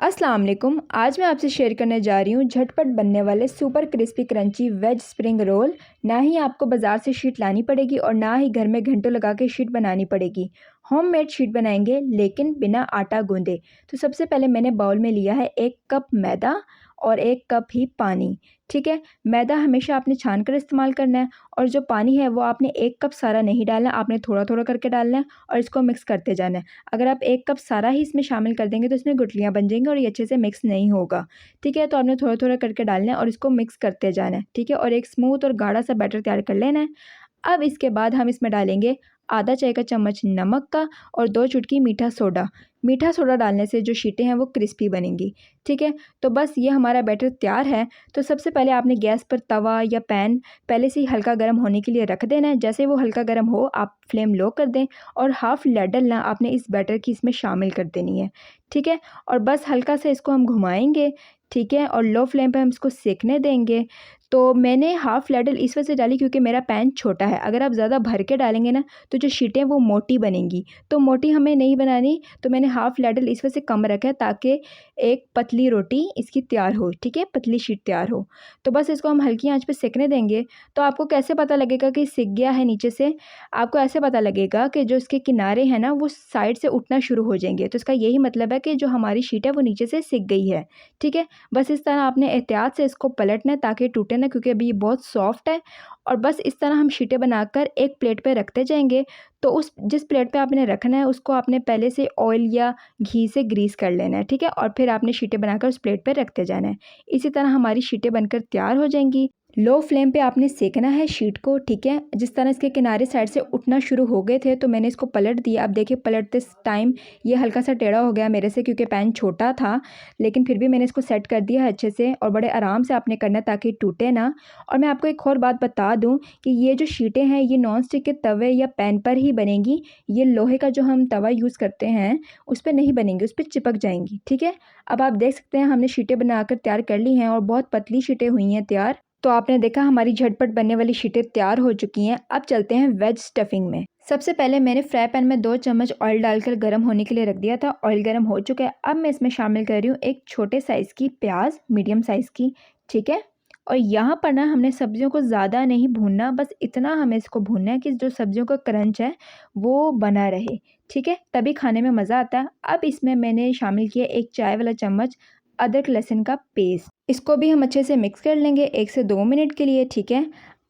अस्सलाम वालेकुम। आज मैं आपसे शेयर करने जा रही हूँ झटपट बनने वाले super crispy crunchy veg spring roll. ना ही आपको बाज़ार से शीट लानी पड़ेगी और ना ही घर में घंटों लगा के शीट बनानी पड़ेगी। होममेड शीट बनाएंगे लेकिन बिना आटा गूंदे। तो सबसे पहले मैंने बाउल में लिया है 1 कप मैदा और 1 कप ही पानी। ठीक है, मैदा हमेशा आपने छान कर इस्तेमाल करना है और जो पानी है वो आपने 1 कप सारा नहीं डालना है, आपने थोड़ा थोड़ा करके डालना है और इसको मिक्स करते जाना है। अगर आप 1 कप सारा ही इसमें शामिल कर देंगे तो इसमें गुठलियाँ बन जाएंगी और ये अच्छे से मिक्स नहीं होगा। ठीक है, तो आपने थोड़ा थोड़ा करके डालना है और इसको मिक्स करते जाना है। ठीक है, और एक स्मूथ और गाढ़ा सा बैटर तैयार कर लेना है। अब इसके बाद हम इसमें डालेंगे आधा चाय का चम्मच नमक का और 2 चुटकी मीठा सोडा। मीठा सोडा डालने से जो शीटें हैं वो क्रिस्पी बनेंगी। ठीक है, तो बस ये हमारा बैटर तैयार है। तो सबसे पहले आपने गैस पर तवा या पैन पहले से ही हल्का गर्म होने के लिए रख देना है। जैसे वो हल्का गर्म हो आप फ्लेम लो कर दें और हाफ़ लैडल ना आपने इस बैटर की इसमें शामिल कर देनी है। ठीक है, और बस हल्का सा इसको हम घुमाएंगे। ठीक है, और लो फ्लेम पे हम इसको सेकने देंगे। तो मैंने हाफ़ लैडल इस वजह से डाली क्योंकि मेरा पैन छोटा है। अगर आप ज़्यादा भर के डालेंगे ना तो जो शीटें वो मोटी बनेंगी, तो मोटी हमें नहीं बनानी। तो मैंने हाफ़ लैडल इस वजह से कम रखा है ताकि एक पतली रोटी इसकी तैयार हो। ठीक है, पतली शीट तैयार हो। तो बस इसको हम हल्की आंच पे सेकने देंगे। तो आपको कैसे पता लगेगा कि सिक गया है नीचे से? आपको ऐसे पता लगेगा कि जो इसके किनारे हैं ना वो साइड से उठना शुरू हो जाएंगे। तो इसका यही मतलब है कि जो हमारी शीट है वो नीचे से सिक गई है। ठीक है, बस इस तरह आपने एहतियात से इसको पलटना है ताकि टूटे ना, क्योंकि अभी ये बहुत सॉफ्ट है। और बस इस तरह हम शीटें बनाकर एक प्लेट पे रखते जाएंगे। तो उस जिस प्लेट पे आपने रखना है उसको आपने पहले से ऑयल या घी से ग्रीस कर लेना है। ठीक है, और फिर आपने शीटें बनाकर उस प्लेट पे रखते जाना है। इसी तरह हमारी शीटें बनकर तैयार हो जाएंगी। लो फ्लेम पे आपने सेकना है शीट को। ठीक है, जिस तरह इसके किनारे साइड से उठना शुरू हो गए थे तो मैंने इसको पलट दिया। अब देखिए पलटते टाइम ये हल्का सा टेढ़ा हो गया मेरे से क्योंकि पैन छोटा था, लेकिन फिर भी मैंने इसको सेट कर दिया है अच्छे से और बड़े आराम से आपने करना है ताकि टूटे ना। और मैं आपको एक और बात बता दूं कि ये जो शीटें हैं ये नॉन स्टिक के तवे या पैन पर ही बनेंगी। ये लोहे का जो हम तवा यूज़ करते हैं उस पर नहीं बनेंगी, उस पर चिपक जाएंगी। ठीक है, अब आप देख सकते हैं हमने शीटें बनाकर तैयार कर ली हैं और बहुत पतली शीटें हुई हैं तैयार। तो आपने देखा हमारी झटपट बनने वाली शीटें तैयार हो चुकी हैं। अब चलते हैं वेज स्टफिंग में। सबसे पहले मैंने फ्राई पैन में 2 चम्मच ऑयल डालकर गर्म होने के लिए रख दिया था। ऑयल गर्म हो चुका है। अब मैं इसमें शामिल कर रही हूँ एक छोटे साइज़ की प्याज, मीडियम साइज़ की। ठीक है, और यहाँ पर ना हमने सब्जियों को ज़्यादा नहीं भूनना, बस इतना हमें इसको भूनना है कि जो सब्जियों का क्रंच है वो बना रहे। ठीक है, तभी खाने में मज़ा आता है। अब इसमें मैंने शामिल किया 1 चाय वाला चम्मच अदरक लहसुन का पेस्ट। इसको भी हम अच्छे से मिक्स कर लेंगे 1 से 2 मिनट के लिए। ठीक है,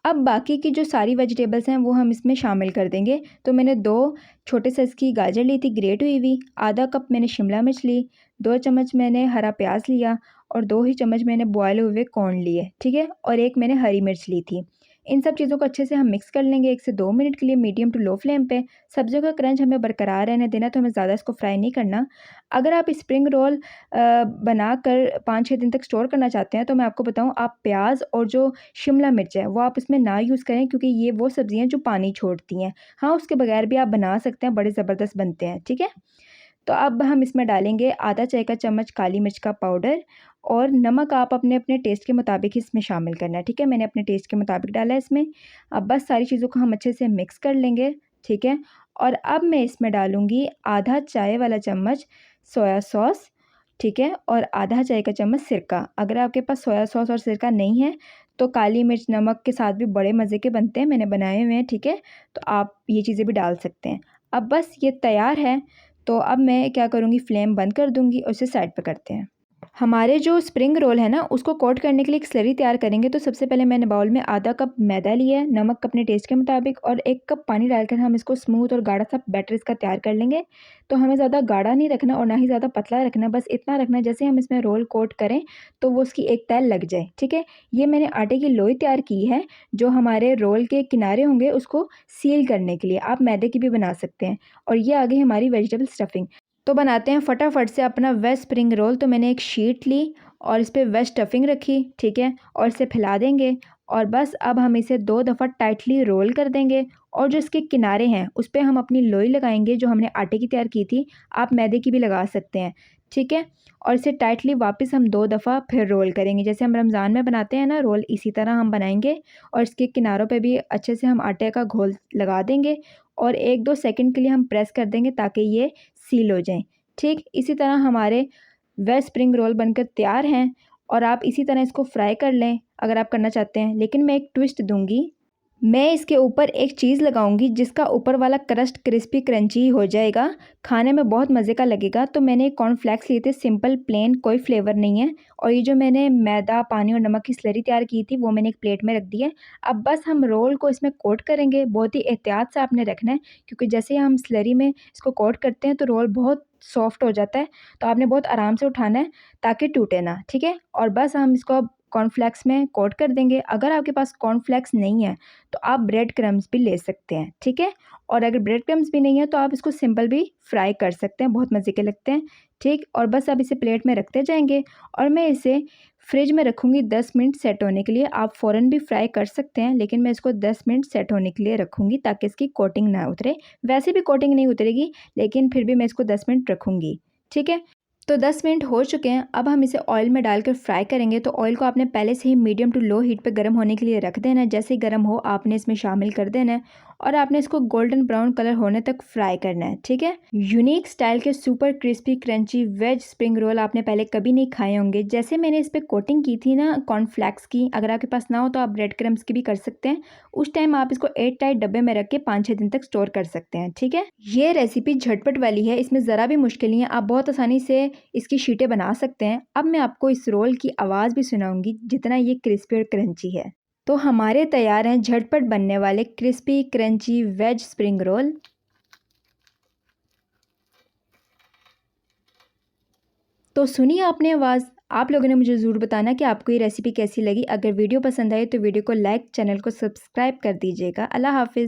अब बाकी की जो सारी वेजिटेबल्स हैं वो हम इसमें शामिल कर देंगे। तो मैंने 2 छोटे साइज़ की गाजर ली थी ग्रेट हुई हुई, आधा कप मैंने शिमला मिर्च ली, 2 चम्मच मैंने हरा प्याज लिया और 2 ही चम्मच मैंने बॉयल हुए कॉर्न लिए। ठीक है, और 1 मैंने हरी मिर्च ली थी। इन सब चीज़ों को अच्छे से हम मिक्स कर लेंगे 1 से 2 मिनट के लिए मीडियम टू लो फ्लेम पे। सब्जियों का क्रंच हमें बरकरार रहने देना, तो हमें ज़्यादा इसको फ्राई नहीं करना। अगर आप स्प्रिंग रोल बनाकर 5-6 दिन तक स्टोर करना चाहते हैं तो मैं आपको बताऊं आप प्याज और जो शिमला मिर्च है वो आप इसमें ना यूज़ करें, क्योंकि ये वो सब्जियां जो पानी छोड़ती हैं। हाँ, उसके बगैर भी आप बना सकते हैं, बड़े ज़बरदस्त बनते हैं। ठीक है, तो अब हम इसमें डालेंगे आधा चाय का चम्मच काली मिर्च का पाउडर और नमक आप अपने अपने टेस्ट के मुताबिक ही इसमें शामिल करना है। ठीक है, मैंने अपने टेस्ट के मुताबिक डाला है इसमें। अब बस सारी चीज़ों को हम अच्छे से मिक्स कर लेंगे। ठीक है, और अब मैं इसमें डालूँगी आधा चाय वाला चम्मच सोया सॉस। ठीक है, और आधा चाय का चम्मच सिरका। अगर आपके पास सोया सॉस और सिरका नहीं है तो काली मिर्च नमक के साथ भी बड़े मज़े के बनते हैं, मैंने बनाए हुए हैं। ठीक है, तो आप ये चीज़ें भी डाल सकते हैं। अब बस ये तैयार है। तो अब मैं क्या करूँगी, फ्लेम बंद कर दूँगी और इसे साइड पे करते हैं। हमारे जो स्प्रिंग रोल है ना उसको कोट करने के लिए एक स्लरी तैयार करेंगे। तो सबसे पहले मैंने बाउल में आधा कप मैदा लिया है, नमक अपने टेस्ट के मुताबिक और 1 कप पानी डालकर हम इसको स्मूथ और गाढ़ा सा बैटर इसका तैयार कर लेंगे। तो हमें ज़्यादा गाढ़ा नहीं रखना और ना ही ज़्यादा पतला रखना, बस इतना रखना जैसे हम इसमें रोल कोट करें तो वो उसकी एक तह लग जाए। ठीक है, ये मैंने आटे की लोई तैयार की है जो हमारे रोल के किनारे होंगे उसको सील करने के लिए। आप मैदे की भी बना सकते हैं। और ये आ गई हमारी वेजिटेबल स्टफिंग। तो बनाते हैं फटाफट से अपना वेज स्प्रिंग रोल। तो मैंने एक शीट ली और इस पर वेज स्टफिंग रखी। ठीक है, और इसे फैला देंगे और बस अब हम इसे 2 दफ़ा टाइटली रोल कर देंगे और जो इसके किनारे हैं उस पर हम अपनी लोई लगाएंगे जो हमने आटे की तैयार की थी। आप मैदे की भी लगा सकते हैं। ठीक है, और इसे टाइटली वापस हम 2 दफ़ा फिर रोल करेंगे, जैसे हम रमज़ान में बनाते हैं ना रोल, इसी तरह हम बनाएंगे। और इसके किनारों पे भी अच्छे से हम आटे का घोल लगा देंगे और 1-2 सेकंड के लिए हम प्रेस कर देंगे ताकि ये सील हो जाएं। ठीक, इसी तरह हमारे वेज स्प्रिंग रोल बनकर तैयार हैं और आप इसी तरह इसको फ्राई कर लें अगर आप करना चाहते हैं। लेकिन मैं एक ट्विस्ट दूंगी, मैं इसके ऊपर एक चीज़ लगाऊंगी जिसका ऊपर वाला क्रस्ट क्रिस्पी क्रंची हो जाएगा, खाने में बहुत मज़े का लगेगा। तो मैंने कॉर्नफ्लेक्स लिए थे, सिंपल प्लेन, कोई फ्लेवर नहीं है। और ये जो मैंने मैदा, पानी और नमक की स्लरी तैयार की थी वो मैंने एक प्लेट में रख दी है। अब बस हम रोल को इसमें कोट करेंगे। बहुत ही एहतियात से आपने रखना है क्योंकि जैसे ही हम स्लरी में इसको कोट करते हैं तो रोल बहुत सॉफ्ट हो जाता है। तो आपने बहुत आराम से उठाना है ताकि टूटे ना, ठीक है। और बस हम इसको अब कॉर्नफ्लेक्स में कोट कर देंगे। अगर आपके पास कॉर्नफ्लेक्स नहीं है तो आप ब्रेड क्रम्स भी ले सकते हैं, ठीक है। और अगर ब्रेड क्रम्स भी नहीं है तो आप इसको सिंपल भी फ्राई कर सकते हैं, बहुत मज़े के लगते हैं, ठीक। और बस अब इसे प्लेट में रखते जाएंगे और मैं इसे फ्रिज में रखूँगी 10 मिनट सेट होने के लिए। आप फ़ौरन भी फ्राई कर सकते हैं लेकिन मैं इसको 10 मिनट सेट होने के लिए रखूँगी ताकि इसकी कोटिंग ना उतरे। वैसे भी कोटिंग नहीं उतरेगी लेकिन फिर भी मैं इसको 10 मिनट रखूँगी, ठीक है। तो 10 मिनट हो चुके हैं। अब हम इसे ऑयल में डालकर फ्राई करेंगे। तो ऑयल को आपने पहले से ही मीडियम टू लो हीट पे गर्म होने के लिए रख देना है। जैसे ही गर्म हो आपने इसमें शामिल कर देना है और आपने इसको गोल्डन ब्राउन कलर होने तक फ्राई करना है, ठीक है। यूनिक स्टाइल के super crispy crunchy veg spring roll आपने पहले कभी नहीं खाए होंगे। जैसे मैंने इस पर कोटिंग की थी ना कॉर्नफ्लेक्स की, अगर आपके पास ना हो तो आप ब्रेड क्रम्स की भी कर सकते हैं। उस टाइम आप इसको एयर टाइट डब्बे में रख के 5-6 दिन तक स्टोर कर सकते हैं, ठीक है। ये रेसिपी झटपट वाली है, इसमें ज़रा भी मुश्किल नहीं है, आप बहुत आसानी से इसकी शीटें बना सकते हैं। अब मैं आपको इस रोल की आवाज़ भी सुनाऊंगी जितना ये क्रिस्पी और क्रंची है। तो हमारे तैयार हैं झटपट बनने वाले crispy crunchy veg spring roll. तो सुनिए आपने आवाज़। आप लोगों ने मुझे ज़रूर बताना कि आपको ये रेसिपी कैसी लगी। अगर वीडियो पसंद आए तो वीडियो को लाइक, चैनल को सब्सक्राइब कर दीजिएगा। अल्लाह हाफिज़।